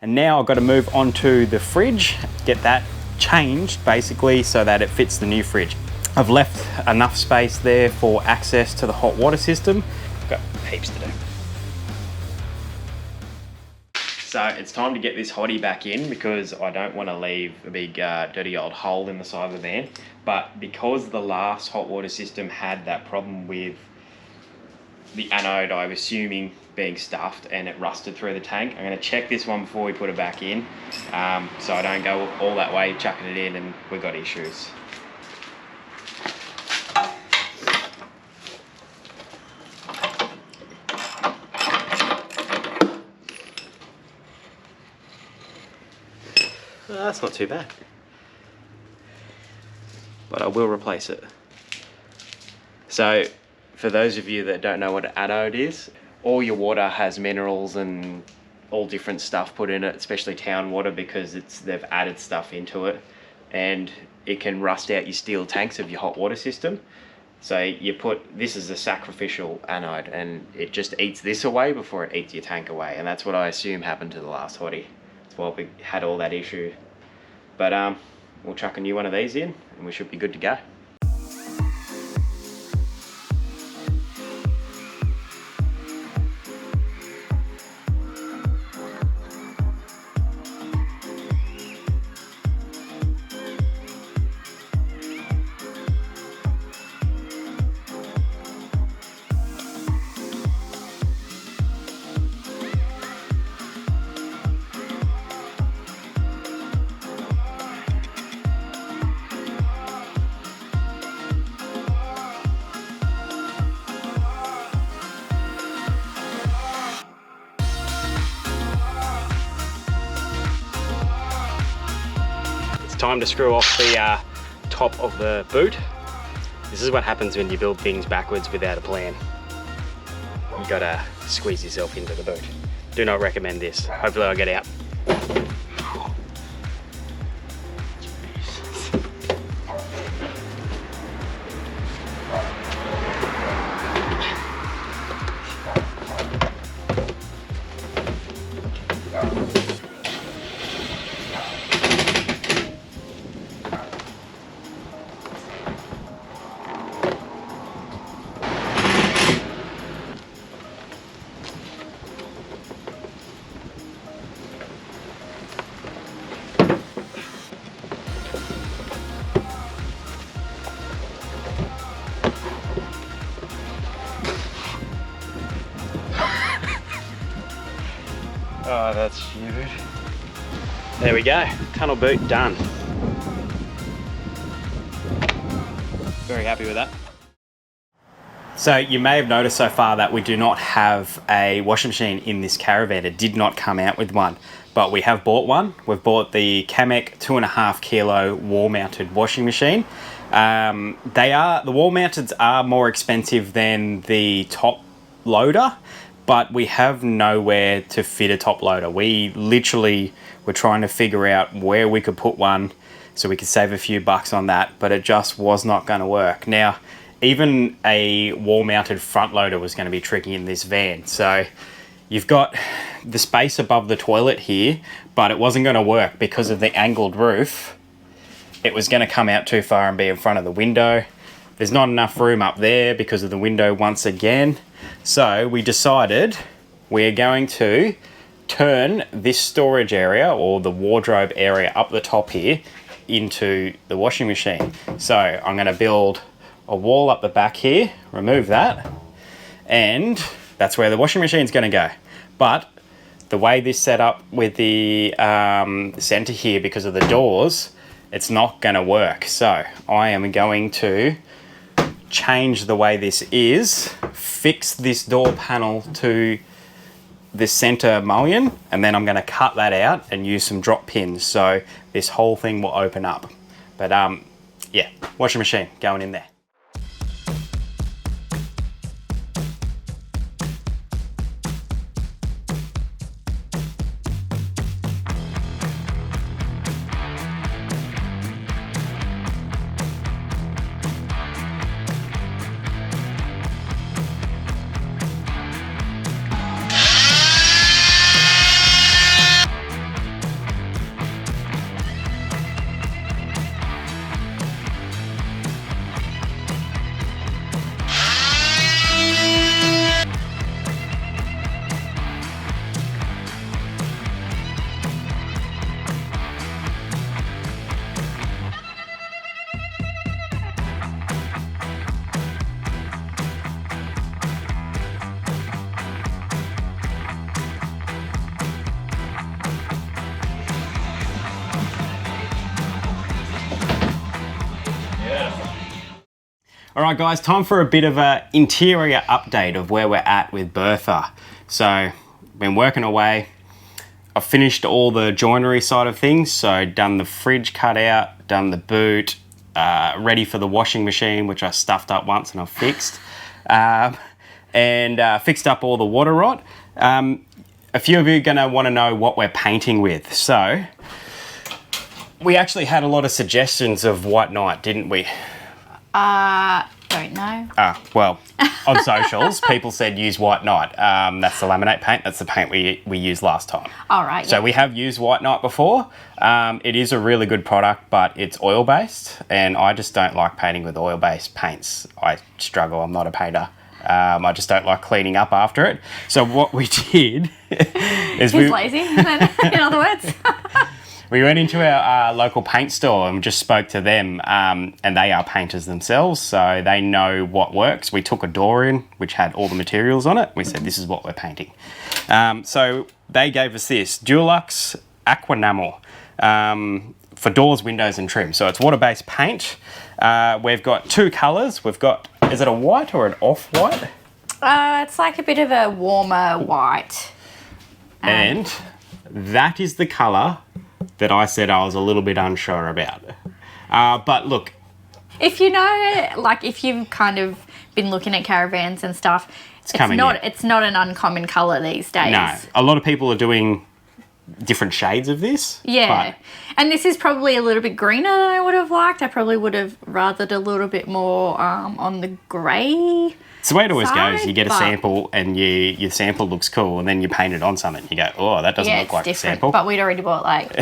And now I've got to move on to the fridge, get that changed basically so that it fits the new fridge. I've left enough space there for access to the hot water system. Got heaps to do. So it's time to get this hottie back in because I don't want to leave a big dirty old hole in the side of the van. But because the last hot water system had that problem with the anode, I'm assuming, being stuffed and it rusted through the tank, I'm going to check this one before we put it back in, so I don't go all that way chucking it in and we've got issues. That's not too bad, but I will replace it. So for those of you that don't know what an anode is, all your water has minerals and all different stuff put in it, especially town water, because they've added stuff into it, and it can rust out your steel tanks of your hot water system. So you put this as a sacrificial anode and it just eats this away before it eats your tank away, and that's what I assume happened to the last hottie. That's why we had all that issue. But we'll chuck a new one of these in and we should be good to go. Time to screw off the top of the boot. This is what happens when you build things backwards without a plan. You gotta squeeze yourself into the boot. Do not recommend this. Hopefully I'll get out. Oh, that's stupid. There we go, tunnel boot done. Very happy with that. So you may have noticed so far that we do not have a washing machine in this caravan. It did not come out with one, but we have bought one. We've bought the Camec 2.5 kilo wall mounted washing machine. The wall mounted are more expensive than the top loader, but we have nowhere to fit a top loader. We literally were trying to figure out where we could put one so we could save a few bucks on that, but it just was not going to work. Now, even a wall-mounted front loader was going to be tricky in this van. So you've got the space above the toilet here, but it wasn't going to work because of the angled roof. It was going to come out too far and be in front of the window. There's not enough room up there because of the window once again. So we decided we're going to turn this storage area, or the wardrobe area up the top here, into the washing machine. So I'm going to build a wall up the back here, remove that, and that's where the washing machine is going to go. But the way this set up with the center here, because of the doors, it's not going to work. So I am going to change the way this is, fix this door panel to this center mullion, and then I'm going to cut that out and use some drop pins so this whole thing will open up. But yeah, washing machine going in there. All right, guys, time for a bit of an interior update of where we're at with Bertha. So, been working away. I've finished all the joinery side of things. So, done the fridge cutout, done the boot, ready for the washing machine, which I stuffed up once and I've fixed. And fixed up all the water rot. A few of you are going to want to know what we're painting with. So, we actually had a lot of suggestions of white night, didn't we? Don't know. Well, on socials, people said use white night. That's the laminate paint. That's the paint we used last time. All right. So we have used white night before. It is a really good product, but it's oil-based, and I just don't like painting with oil-based paints. I struggle. I'm not a painter. I just don't like cleaning up after it. So what we did is He's lazy, in other words. We went into our local paint store and just spoke to them, and they are painters themselves, so they know what works. We took a door in, which had all the materials on it. We said, this is what we're painting. So they gave us this, Dulux Aquanamel, for doors, windows and trim. So it's water-based paint. We've got two colours. We've got, is it a white or an off-white? It's like a bit of a warmer white. And that is the colour that I said I was a little bit unsure about. But look. If you know, like if you've kind of been looking at caravans and stuff, it's not an uncommon colour these days. No, a lot of people are doing different shades of this. Yeah, and this is probably a little bit greener than I would have liked. I probably would have rathered a little bit more on the grey. It's the way it always goes. You get a sample and your sample looks cool, and then you paint it on something. You go, oh, that doesn't look like a sample. But we'd already bought like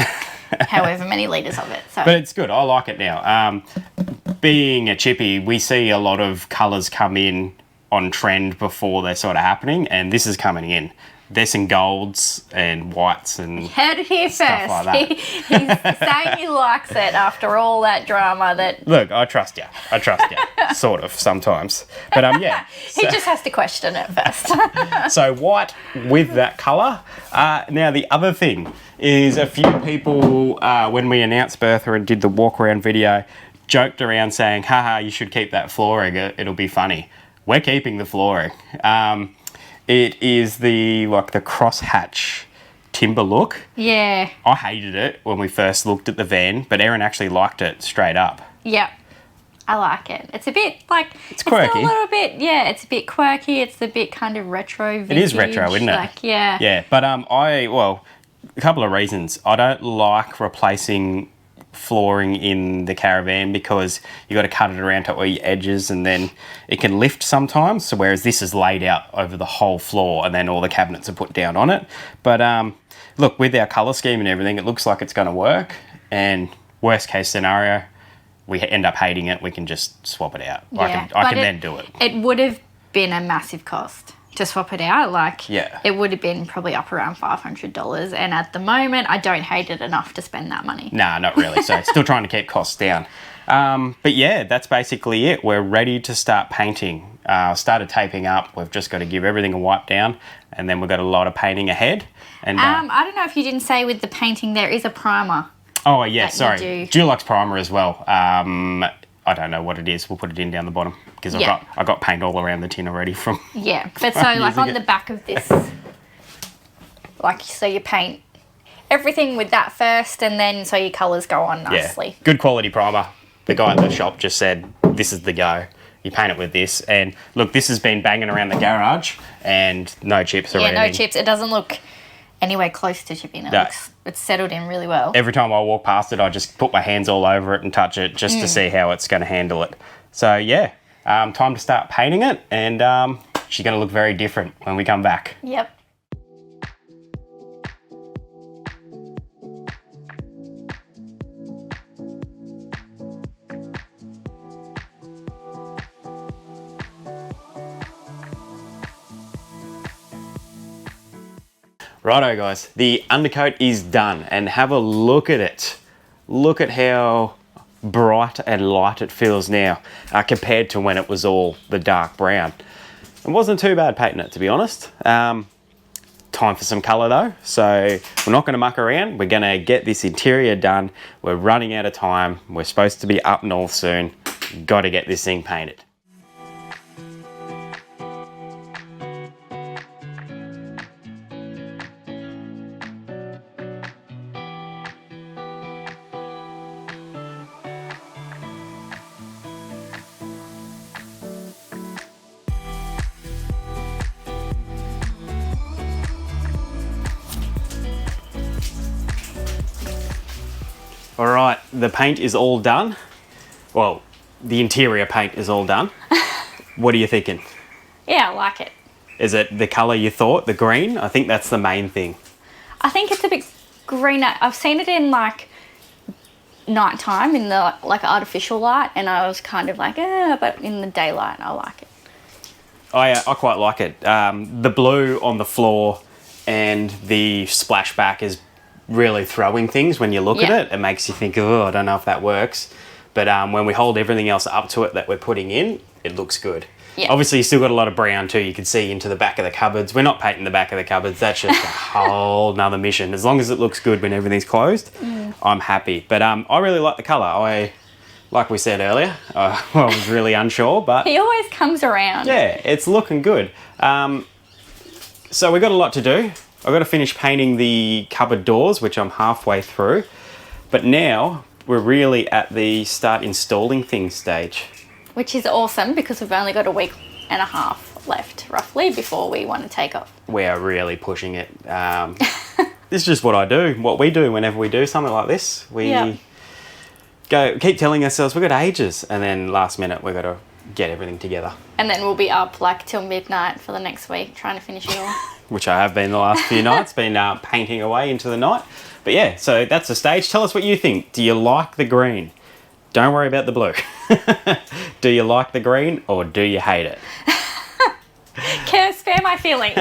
however many litres of it. So. But it's good. I like it now. Being a chippy, we see a lot of colours come in on trend before they're sort of happening, and this is coming in. There's some golds and whites and heard it here stuff first. Like that. He's saying he likes it after all that drama. That look, I trust you. Sort of sometimes, but yeah. He just has to question it first. So white with that colour. Now the other thing is a few people when we announced Bertha and did the walk around video, joked around saying, "Haha, you should keep that flooring. It'll be funny." We're keeping the flooring. It is the crosshatch timber look. Yeah. I hated it when we first looked at the van, but Erin actually liked it straight up. Yep. I like it. It's a bit like... It's quirky. It's a little bit, it's a bit quirky. It's a bit kind of retro vintage. It is retro, isn't it? Like, yeah. Yeah, but a couple of reasons. I don't like replacing flooring in the Caravan because you got to cut it around to all your edges and then it can lift sometimes. So whereas this is laid out over the whole floor and then all the cabinets are put down on it. But look, with our colour scheme and everything, it looks like it's going to work. And worst case scenario, we end up hating it. We can just swap it out. Yeah, I can then do it. It would have been a massive cost to swap it out. It would have been probably up around $500, and at the moment I don't hate it enough to spend that money. Nah, not really. So still trying to keep costs down. But yeah, that's basically it. We're ready to start painting. Started taping up. We've just got to give everything a wipe down, and then we've got a lot of painting ahead. And I don't know if you didn't say with the painting there is a primer. Oh yeah, sorry, Dulux primer as well. I don't know what it is. We'll put it in down the bottom because I got paint all around the tin already from. Yeah, but so like on the back of this, so you paint everything with that first, and then so your colours go on nicely. Yeah, good quality primer. The guy at the shop just said this is the go. You paint it with this, and look, this has been banging around the garage, and no chips or anything. Yeah, no chips. It doesn't look anywhere close to chipping. It's settled in really well. Every time I walk past it, I just put my hands all over it and touch it just to see how it's going to handle it. So yeah, time to start painting it, and she's going to look very different when we come back. Yep. Righto guys, the undercoat is done, and have a look at it. Look at how bright and light it feels now compared to when it was all the dark brown. It wasn't too bad painting it, to be honest. Time for some colour though, so we're not going to muck around. We're going to get this interior done. We're running out of time. We're supposed to be up north soon. Got to get this thing painted. All right, the paint is all done. Well, the interior paint is all done. What are you thinking? Yeah, I like it. Is it the colour you thought, the green? I think that's the main thing. I think it's a bit greener. I've seen it in like nighttime in the like artificial light, and I was kind of like, but in the daylight, I like it. I quite like it. The blue on the floor and the splashback is really throwing things when you look at it. It makes you think, oh, I don't know if that works. But when we hold everything else up to it that we're putting in, it looks good. Yeah. Obviously, you still got a lot of brown too. You can see into the back of the cupboards. We're not painting the back of the cupboards. That's just a whole nother mission. As long as it looks good when everything's closed, I'm happy. But I really like the colour. Like we said earlier, I was really unsure, but... He always comes around. Yeah, it's looking good. So we've got a lot to do. I've got to finish painting the cupboard doors, which I'm halfway through. But now we're really at the start installing things stage. Which is awesome because we've only got a week and a half left, roughly, before we want to take off. We are really pushing it. This is just what I do, what we do whenever we do something like this. We keep telling ourselves we've got ages, and then last minute we've got to get everything together. And then we'll be up like till midnight for the next week trying to finish it all. Which I have been the last few nights, been painting away into the night. But yeah, so that's the stage. Tell us what you think. Do you like the green? Don't worry about the blue. Do you like the green or do you hate it? Spare my feelings.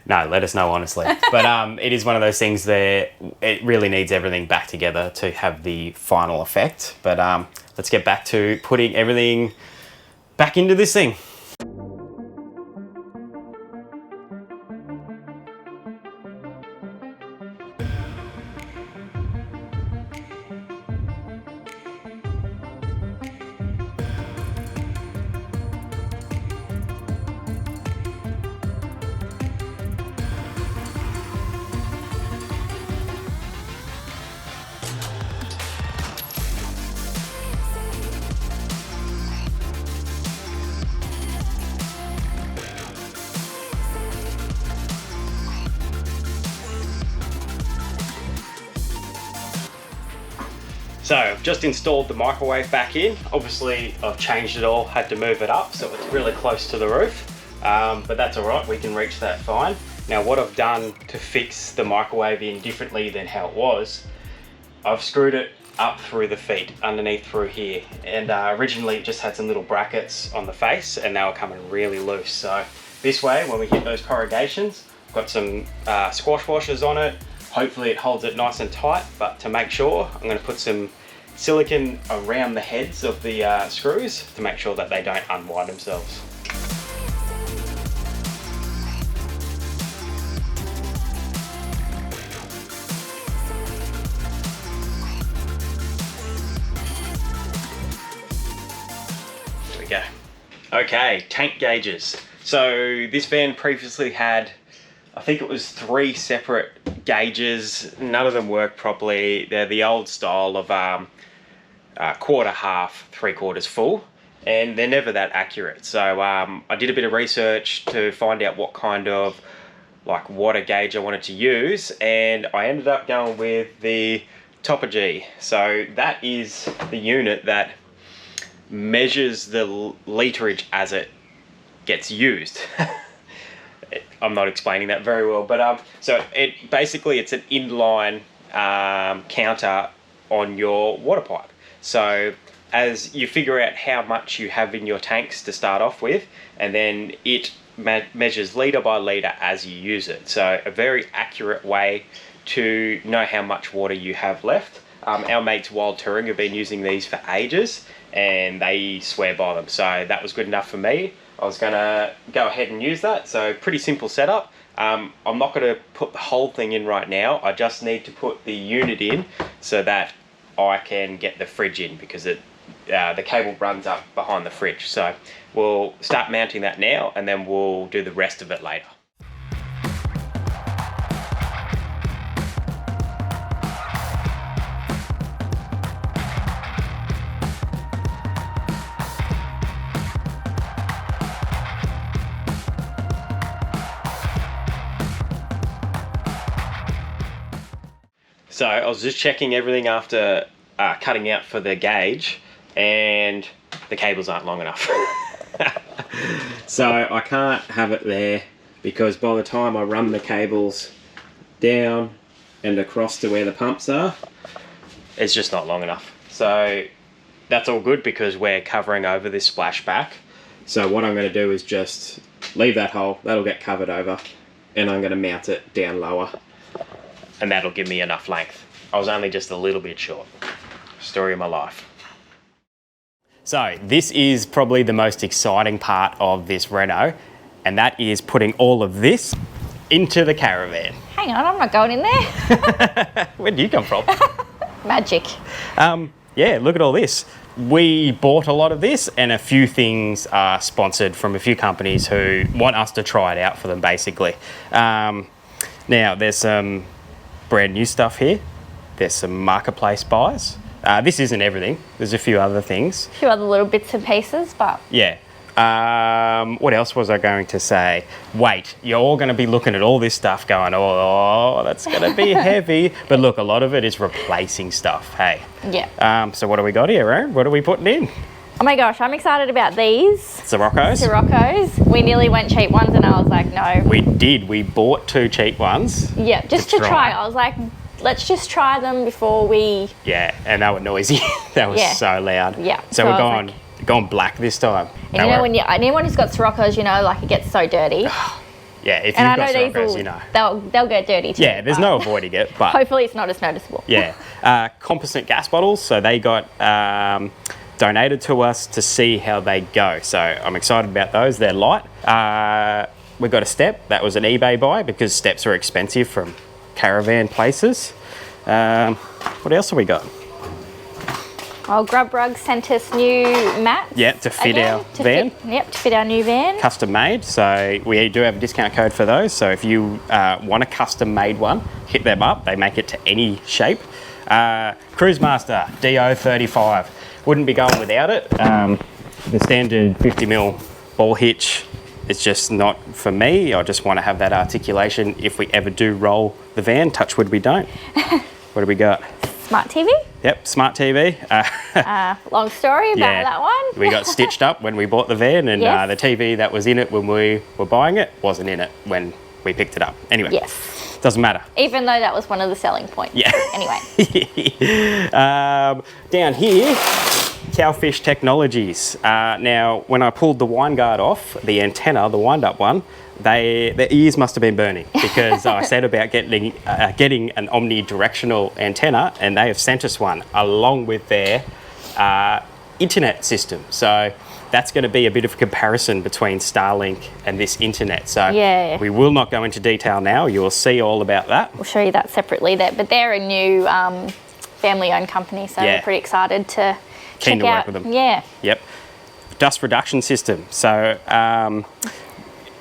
No, let us know honestly. But it is one of those things that it really needs everything back together to have the final effect. But let's get back to putting everything back into this thing. So I've just installed the microwave back in. Obviously I've changed it all, had to move it up so it's really close to the roof, but that's all right, we can reach that fine. Now what I've done to fix the microwave in differently than how it was, I've screwed it up through the feet, underneath through here, and originally it just had some little brackets on the face and they were coming really loose. So this way, when we hit those corrugations, I've got some squash washers on it. Hopefully it holds it nice and tight, but to make sure, I'm going to put some silicone around the heads of the screws to make sure that they don't unwind themselves. There we go. Okay, tank gauges. So this van previously had, I think it was 3 separate gauges. None of them work properly. They're the old style of quarter, half, 3/4 full, and they're never that accurate. So I did a bit of research to find out what kind of like water gauge I wanted to use, and I ended up going with the G. So that is the unit that measures the literage as it gets used. I'm not explaining that very well, but so it basically it's an inline counter on your water pipe. So as you figure out how much you have in your tanks to start off with, and then it measures litre by litre as you use it. So a very accurate way to know how much water you have left. Our mates Wild Touring have been using these for ages and they swear by them. So that was good enough for me. I was gonna go ahead and use that. So pretty simple setup. I'm not gonna put the whole thing in right now. I just need to put the unit in so that I can get the fridge in, because the cable runs up behind the fridge. So we'll start mounting that now and then we'll do the rest of it later. So I was just checking everything after cutting out for the gauge, and the cables aren't long enough. So I can't have it there because by the time I run the cables down and across to where the pumps are, it's just not long enough. So that's all good because we're covering over this splashback. So what I'm going to do is just leave that hole, that'll get covered over, and I'm going to mount it down lower, and that'll give me enough length. I was only just a little bit short. Story of my life. So this is probably the most exciting part of this reno, and that is putting all of this into the caravan. Hang on, I'm not going in there. Where do you come from? Magic. Yeah, look at all this. We bought a lot of this, and a few things are sponsored from a few companies who want us to try it out for them, basically. Now, there's some brand new stuff here. There's some marketplace buys. This isn't everything. There's a few other things. A few other little bits and pieces, but... Yeah. What else was I going to say? Wait, you're all going to be looking at all this stuff going, oh, that's going to be heavy. But look, a lot of it is replacing stuff, hey? Yeah. So what do we got here, Aaron? What are we putting in? Oh my gosh, I'm excited about these. Siroccos? We nearly went cheap ones and I was like, no. We did. We bought 2 cheap ones. Yeah, just to try. I was like, let's just try them before we... Yeah, and they were noisy. That was so loud. Yeah. So we're going black this time. And you know, when anyone who's got Siroccos, you know, like it gets so dirty. Yeah, if you've got Siroccos, you know. They'll get dirty too. Yeah, there's no avoiding it, but... Hopefully it's not as noticeable. Yeah. Composite gas bottles, so they got donated to us to see how they go. So I'm excited about those. They're light. We got a step. That was an eBay buy because steps are expensive from caravan places. What else have we got? Well, GrubRug sent us new mats. Yeah, to fit our van. To fit our new van. Custom made. So we do have a discount code for those. So if you want a custom made one, hit them up. They make it to any shape. Cruise Master DO35. Wouldn't be going without it. The standard 50mm ball hitch is just not for me. I just want to have that articulation if we ever do roll the van. Touch wood we don't. What do we got? Smart TV. Yep, smart TV. Long story about that one. We got stitched up when we bought the van, and yes. The TV that was in it when we were buying it wasn't in it when we picked it up. Anyway, yes, doesn't matter. Even though that was one of the selling points. Yeah. Anyway. Down here, Cowfish Technologies. Now, when I pulled the wind guard off, the antenna, the wind-up one, their ears must have been burning because I said about getting an omnidirectional antenna, and they have sent us one along with their internet system. So that's going to be a bit of a comparison between Starlink and this internet. So we will not go into detail now. You will see all about that. We'll show you that separately there. But they're a new family-owned company, so we're pretty excited to Keen check to out. work with them. Yeah. Yep. Dust reduction system. So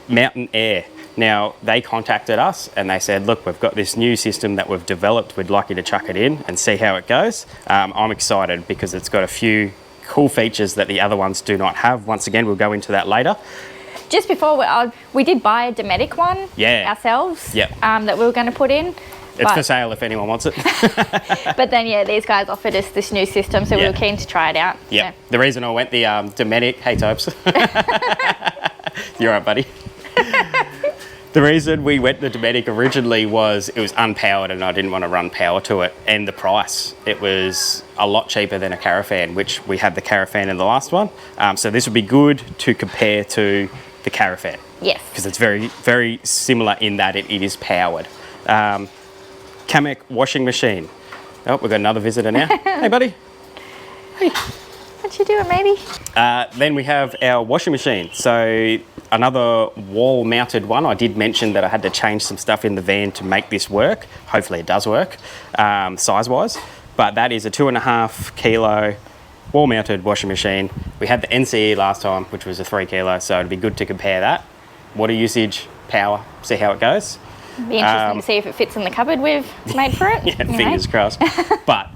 Mountain Air. Now, they contacted us and they said, look, we've got this new system that we've developed. We'd like you to chuck it in and see how it goes. I'm excited because it's got a few cool features that the other ones do not have. Once again, we'll go into that later. Just before, we did buy a Dometic one ourselves that we were going to put in. It's for sale if anyone wants it. But then, these guys offered us this new system, so we were keen to try it out. Yeah. So. The reason I went the Dometic, hey Topes. You're right, buddy. The reason we went the Dometic originally was it was unpowered and I didn't want to run power to it, and the price. It was a lot cheaper than a Caravan, which we had the Caravan in the last one. So this would be good to compare to the Caravan. Yes. Because it's very, very similar in that it is powered. Kamek washing machine. Oh, we've got another visitor now. Hey, buddy. Hey. What you doing, matey? Then we have our washing machine. So another wall-mounted one. I did mention that I had to change some stuff in the van to make this work. Hopefully it does work, size-wise. But that is a 2.5 kilo wall-mounted washing machine. We had the NCE last time, which was a 3 kilo, so it'd be good to compare that. Water usage, power, see how it goes. Be interesting to see if it fits in the cupboard we've made for it. Fingers crossed. But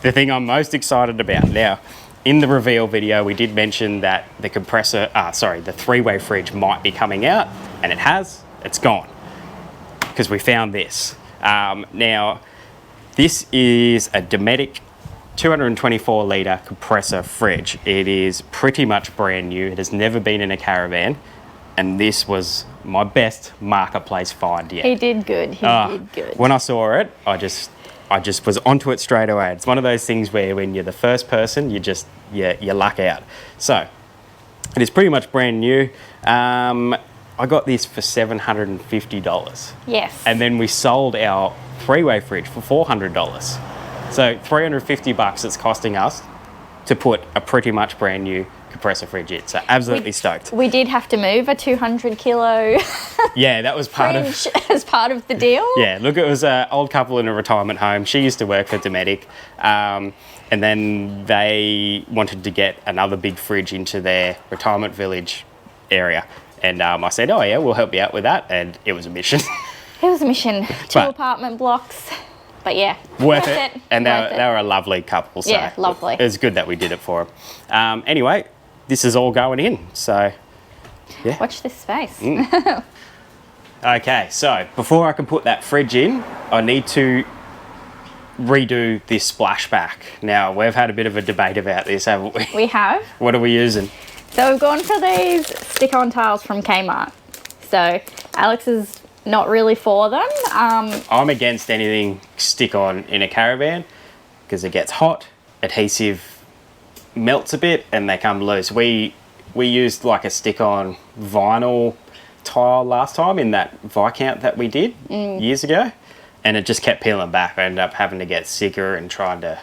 the thing I'm most excited about now, in the reveal video, we did mention that the compressor, the 3-way fridge might be coming out, and it has. It's gone because we found this. Now, This is a Dometic 224 litre compressor fridge. It is pretty much brand new. It has never been in a caravan. And this was my best marketplace find yet. He did good. He did good. When I saw it, I just was onto it straight away. It's one of those things where when you're the first person, you luck out. So it is pretty much brand new. I got this for $750. Yes. And then we sold our three-way fridge for $400. So $350 it's costing us to put a pretty much brand new compressor fridge in. So absolutely stoked. We did have to move a 200 kilo yeah, that was part fridge as part of the deal. Yeah, look, it was an old couple in a retirement home. She used to work for Dometic. And then they wanted to get another big fridge into their retirement village area. And I said, oh yeah, we'll help you out with that. And it was a mission. It was a mission. Two apartment blocks. But yeah, worth it. And they were a lovely couple. So yeah, lovely. It was good that we did it for them. Anyway, this is all going in. So yeah. Watch this space. Okay, so before I can put that fridge in, I need to redo this splashback. Now, we've had a bit of a debate about this, haven't we? We have. What are we using? So we've gone for these stick-on tiles from Kmart. So Alex is not really for them. I'm against anything stick-on in a caravan because it gets hot, adhesive melts a bit, and they come loose. We used like a stick-on vinyl tile last time in that Viscount that we did years ago, and it just kept peeling back. I ended up having to get sicker and trying to,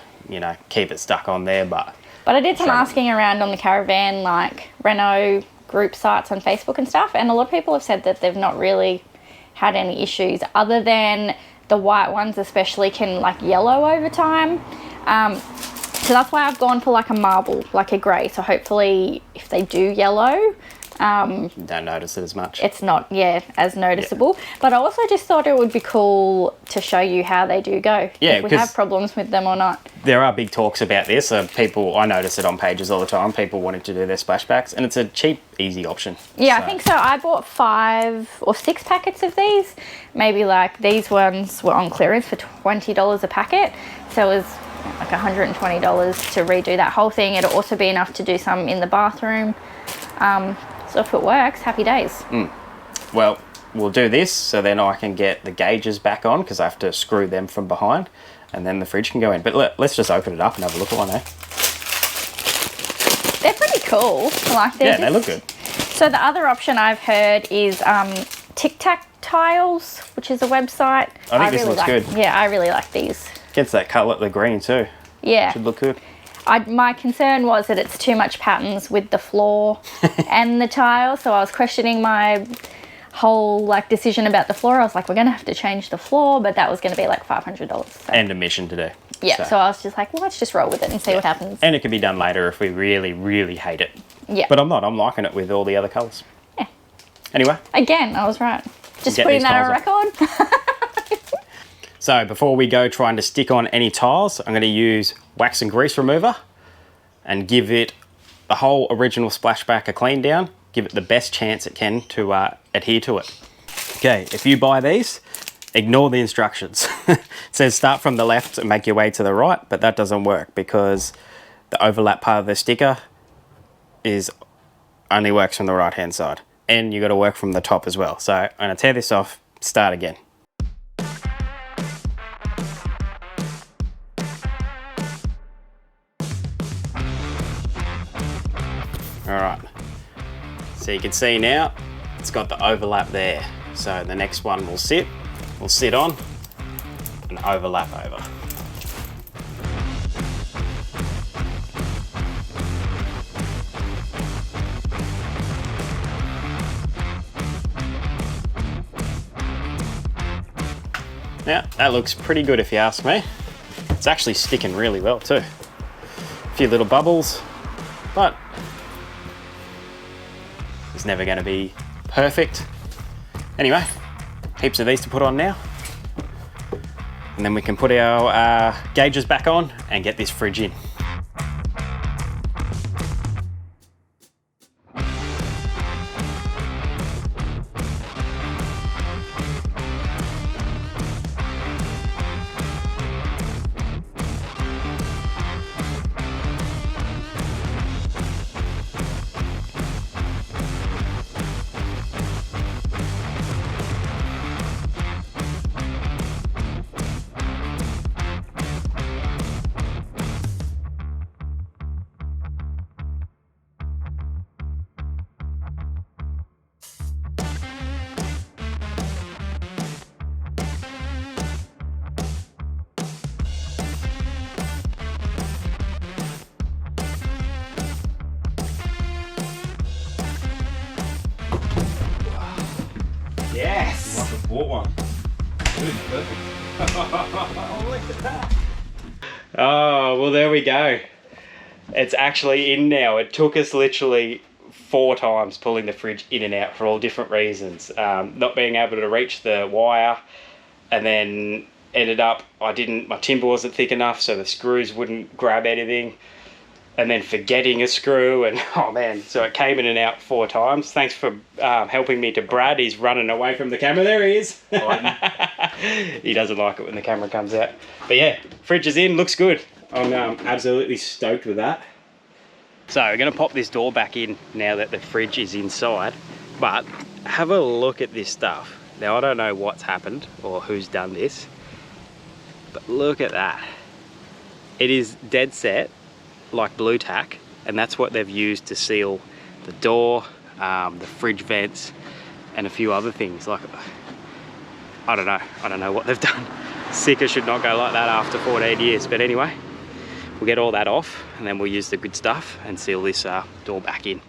keep it stuck on there. But I did some asking around on the caravan, like Reno group sites on Facebook and stuff, and a lot of people have said that they've not really had any issues other than the white ones especially can like yellow over time. So that's why I've gone for like a marble, like a grey. So hopefully if they do yellow, don't notice it as much. It's not, as noticeable. Yeah. But I also just thought it would be cool to show you how they do go. Yeah, if we have problems with them or not. There are big talks about this. I notice it on pages all the time, people wanting to do their splashbacks, and it's a cheap, easy option. Yeah, so. I think so. I bought 5 or 6 packets of these. Maybe like these ones were on clearance for $20 a packet. So it was like $120 to redo that whole thing. It'll also be enough to do some in the bathroom. So if it works, happy days. Well, we'll do this so then I can get the gauges back on because I have to screw them from behind and then the fridge can go in. But let's just open it up and have a look at one, eh? They're pretty cool. They look good. So the other option I've heard is Tic Tac Tiles, which is a website. I think this looks good. Yeah, I really like these. Gets that colour, the green too. Yeah. Should look good. My concern was that it's too much patterns with the floor and the tile, so I was questioning my whole decision about the floor. I was like, we're going to have to change the floor, but that was going to be like $500. So. And a mission to do. Yeah, so I was just like, well, let's just roll with it and see what happens. And it can be done later if we really, really hate it. Yeah. But I'm liking it with all the other colours. Yeah. Anyway. Again, I was right. Just putting that on record. So before we go trying to stick on any tiles, I'm going to use wax and grease remover and give it the whole original splashback a clean down, give it the best chance it can to adhere to it. Okay, if you buy these, ignore the instructions. It says start from the left and make your way to the right, but that doesn't work because the overlap part of the sticker only works from the right hand side. And you got to work from the top as well. So I'm going to tear this off, start again. All right, so you can see now it's got the overlap there. So the next one will sit on and overlap over. Now that looks pretty good if you ask me. It's actually sticking really well too. A few little bubbles, but it's never going to be perfect. Anyway, heaps of these to put on now. And then we can put our gauges back on and get this fridge in. bought one. Perfect. Oh, look at that. Oh, well, there we go. It's actually in now. It took us literally 4 times pulling the fridge in and out for all different reasons. Not being able to reach the wire, and then ended up, my timber wasn't thick enough, so the screws wouldn't grab anything. And then forgetting a screw, and oh man, so it came in and out 4 times. Thanks for helping me to Brad. He's running away from the camera. There he is. He doesn't like it when the camera comes out. But yeah, fridge is in, looks good. I'm absolutely stoked with that. So we're gonna pop this door back in now that the fridge is inside, but have a look at this stuff. Now I don't know what's happened or who's done this, but look at that. It is dead set like blue tack, and that's what they've used to seal the door, the fridge vents, and a few other things. Like, I don't know what they've done. Sticker should not go like that after 14 years, but anyway, we'll get all that off and then we'll use the good stuff and seal this door back in.